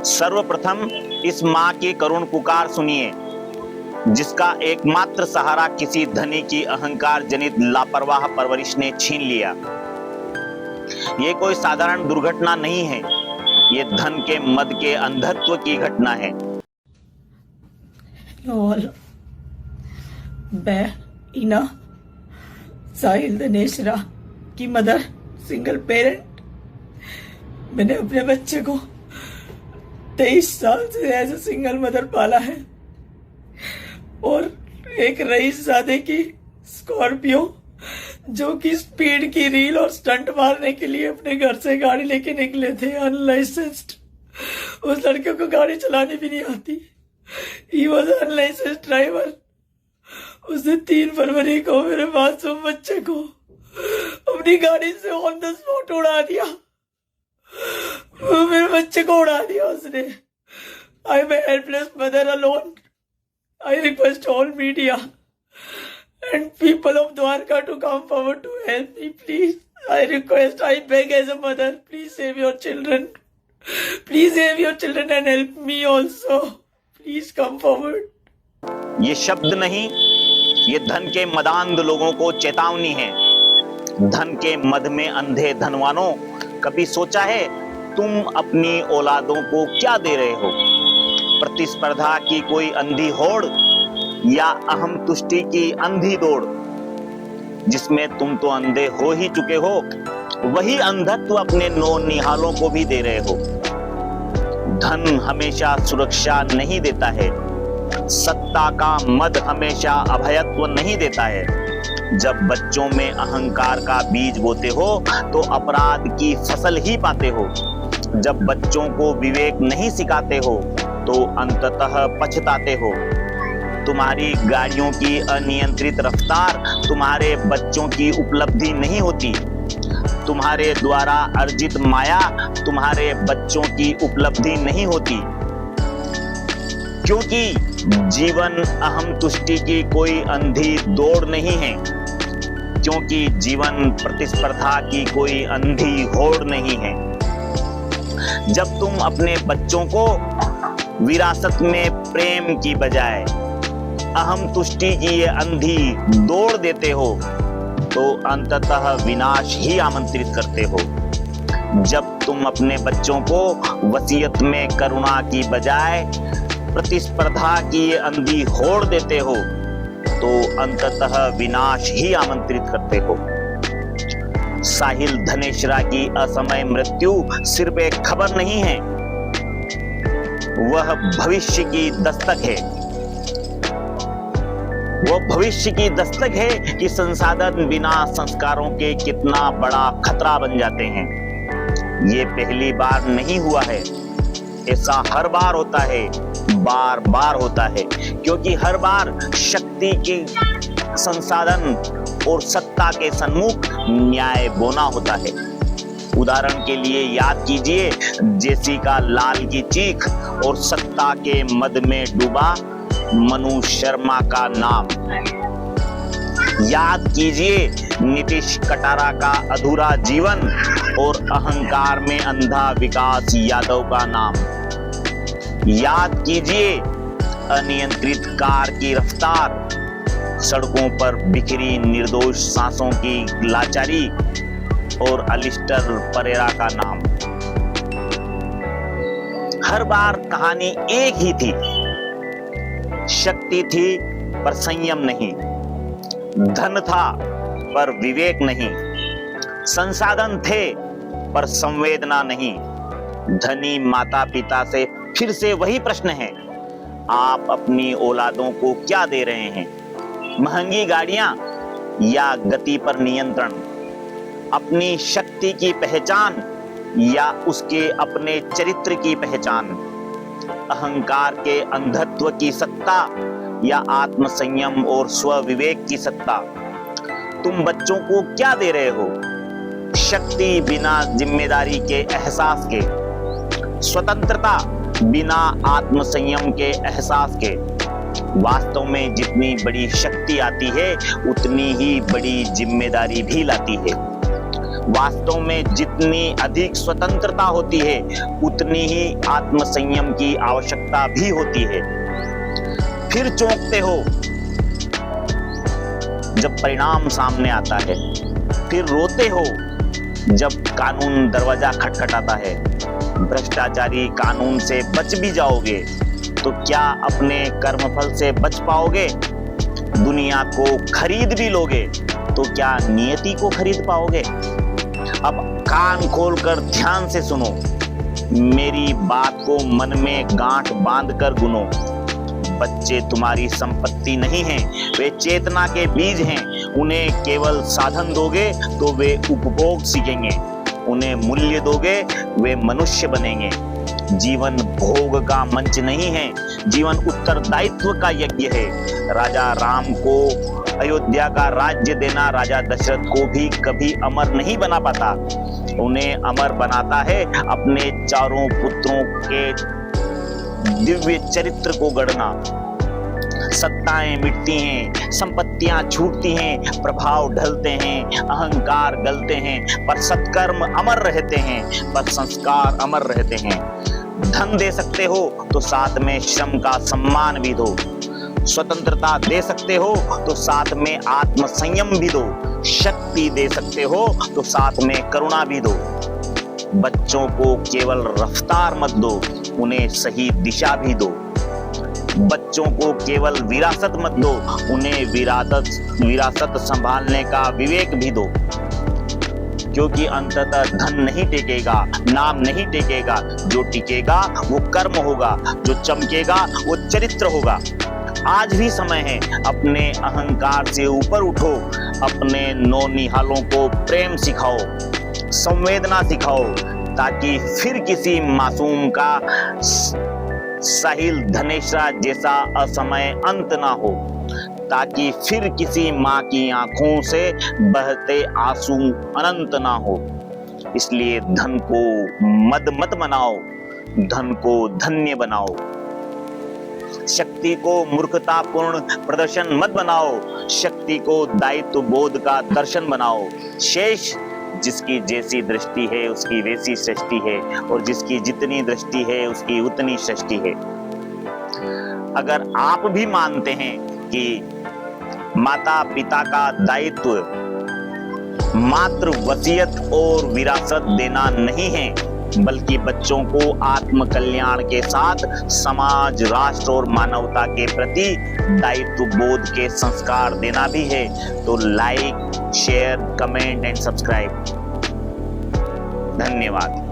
सर्वप्रथम इस माँ की करुण पुकार सुनिए, जिसका एकमात्र सहारा किसी धनी की अहंकार जनित लापरवाह परवरिश ने छीन लिया। ये कोई साधारण दुर्घटना नहीं है, ये धन के मद के अंधत्व की घटना है। मैं इना साहिल धनेश्रा की मदर, सिंगल पेरेंट। मैंने अपने बच्चे को 23 साल से एज ए सिंगल मदर पाला है और एक रईसजादे की स्कॉर्पियो जो कि स्पीड की रील और स्टंट मारने के लिए अपने घर से गाड़ी लेके निकले थे अनलाइसेंस्ड। उस लड़के को गाड़ी चलानी भी नहीं आती। He was unlicensed driver. उसने 3 फरवरी को मेरे मासूम बच्चे को अपनी गाड़ी से ऑन द स्पॉट उड़ा दिया। मेरे बच्चे को उड़ा दिया उसने। I am a helpless mother alone. I request all media and people of Dwarka to come forward to help me, please. I request, I beg as a mother, please save your children. Please save your children and help me also. Please come forward. ये शब्द नहीं, ये धन के मदांध लोगों को चेतावनी है। धन के मद में अंधे धनवानों, कभी सोचा है तुम अपनी औलादों को क्या दे रहे हो? प्रतिस्पर्धा की कोई अंधी होड़ या अहम तुष्टि की अंधी दौड़, जिसमें तुम तो अंधे हो ही चुके हो, वही अंधत्व अपने नौनिहालों को भी दे रहे हो। धन हमेशा सुरक्षा नहीं देता है, सत्ता का मद हमेशा अभयत्व नहीं देता है। जब बच्चों में अहंकार का बीज बोते हो तो अपराध की फसल ही पाते हो। जब बच्चों को विवेक नहीं सिखाते हो तो अंततः पछताते हो। तुम्हारी गाड़ियों की अनियंत्रित रफ्तार तुम्हारे बच्चों की उपलब्धि नहीं होती। तुम्हारे द्वारा अर्जित माया तुम्हारे बच्चों की उपलब्धि नहीं होती, क्योंकि जीवन अहम तुष्टि की कोई अंधी दौड़ नहीं है, क्योंकि जीवन प्रतिस्पर्धा की कोई अंधी होड़ नहीं है। जब तुम अपने बच्चों को विरासत में प्रेम की बजाय अहम तुष्टि की ये अंधी दौड़ देते हो तो अंततः विनाश ही आमंत्रित करते हो। जब तुम अपने बच्चों को वसीयत में करुणा की बजाय प्रतिस्पर्धा की ये अंधी होड़ देते हो तो अंततः विनाश ही आमंत्रित करते हो। साहिल धनेश्रा की असमय मृत्यु सिर्फ एक खबर नहीं है, वह भविष्य की दस्तक है। वह भविष्य की दस्तक है कि संसाधन बिना संस्कारों के कितना बड़ा खतरा बन जाते हैं। ये पहली बार नहीं हुआ है, ऐसा हर बार होता है, बार बार होता है, क्योंकि हर बार शक्ति के संसाधन और सत्ता के सन्मुख न्याय बोना होता है। उदाहरण के लिए याद कीजिए जेसिका लाल की चीख और सत्ता के मद में डूबा मनु शर्मा का नाम। याद कीजिए नीतीश कटारा का अधूरा जीवन और अहंकार में अंधा विकास यादव का नाम। याद कीजिए अनियंत्रित कार की रफ्तार, सड़कों पर बिखरी निर्दोष सांसों की लाचारी और अलिस्टर परेरा का नाम। हर बार कहानी एक ही थी, शक्ति थी पर संयम नहीं, धन था पर विवेक नहीं, संसाधन थे पर संवेदना नहीं। धनी माता पिता से फिर से वही प्रश्न है, आप अपनी औलादों को क्या दे रहे हैं? महंगी गाड़ियां या गति पर नियंत्रण? अपनी शक्ति की पहचान या उसके अपने चरित्र की पहचान? अहंकार के अंधत्व की सत्ता या आत्म संयम और स्व विवेक की सत्ता? तुम बच्चों को क्या दे रहे हो? शक्ति बिना जिम्मेदारी के एहसास के, स्वतंत्रता बिना आत्म संयम के एहसास के। वास्तव में जितनी बड़ी शक्ति आती है उतनी ही बड़ी जिम्मेदारी भी लाती है। वास्तव में जितनी अधिक स्वतंत्रता होती है उतनी ही आत्मसंयम की आवश्यकता भी होती है। फिर चौंकते हो जब परिणाम सामने आता है, फिर रोते हो जब कानून दरवाजा खटखटाता है। भ्रष्टाचारी कानून से बच भी जाओगे तो क्या अपने कर्मफल से बच पाओगे? दुनिया को खरीद भी लोगे तो क्या नियति को खरीद पाओगे? अब कान खोलकर ध्यान से सुनो, मेरी बात को मन में गांठ बांधकर गुनो। बच्चे तुम्हारी संपत्ति नहीं हैं, वे चेतना के बीज हैं। उन्हें केवल साधन दोगे तो वे उपभोग सीखेंगे, उन्हें मूल्य दोगे वे मनुष्य बनेंगे। जीवन भोग का मंच नहीं है, जीवन उत्तरदायित्व का यज्ञ है। राजा राम को अयोध्या का राज्य देना राजा दशरथ को भी कभी अमर नहीं बना पाता। उन्हें अमर बनाता है अपने चारों पुत्रों के दिव्य चरित्र को गढ़ना। सत्ताएं मिटती हैं, संपत्तियां छूटती हैं, प्रभाव ढलते हैं, अहंकार गलते हैं, पर सत्कर्म अमर रहते हैं, पर संस्कार अमर रहते हैं। धन दे सकते हो तो साथ में श्रम का सम्मान भी दो। स्वतंत्रता दे सकते हो तो साथ में आत्म संयम भी दो। शक्ति दे सकते हो तो साथ में करुणा भी दो। बच्चों को केवल रफ्तार मत दो, उन्हें सही दिशा भी दो। बच्चों को केवल विरासत मत दो, उन्हें विरासत संभालने का विवेक भी दो। क्योंकि अंततः धन नहीं टिकेगा, नाम नहीं टिकेगा, जो टिकेगा वो कर्म होगा, जो चमकेगा वो चरित्र होगा। आज भी समय है, अपने अहंकार से ऊपर उठो, अपने नौनिहालों को प्रेम सिखाओ, संवेदना सिखाओ, ताकि फिर किसी मासूम का साहिल धनेश्रा जैसा असमय अंत ना हो, ताकि फिर किसी माँ की आंखों से बहते आंसू अनंत ना हो। इसलिए धन को मद मत बनाओ, धन को धन्य बनाओ। शक्ति को मूर्खतापूर्ण प्रदर्शन मत बनाओ, शक्ति को दायित्व बोध का दर्शन बनाओ। शेष जिसकी जैसी दृष्टि है उसकी वैसी सृष्टि है, और जिसकी जितनी दृष्टि है उसकी उतनी सृष्टि है। अगर आप भी मानते हैं कि माता पिता का दायित्व मात्र वसीयत और विरासत देना नहीं है, बल्कि बच्चों को आत्म कल्याण के साथ समाज, राष्ट्र और मानवता के प्रति दायित्व बोध के संस्कार देना भी है, तो like, share, comment and subscribe. धन्यवाद।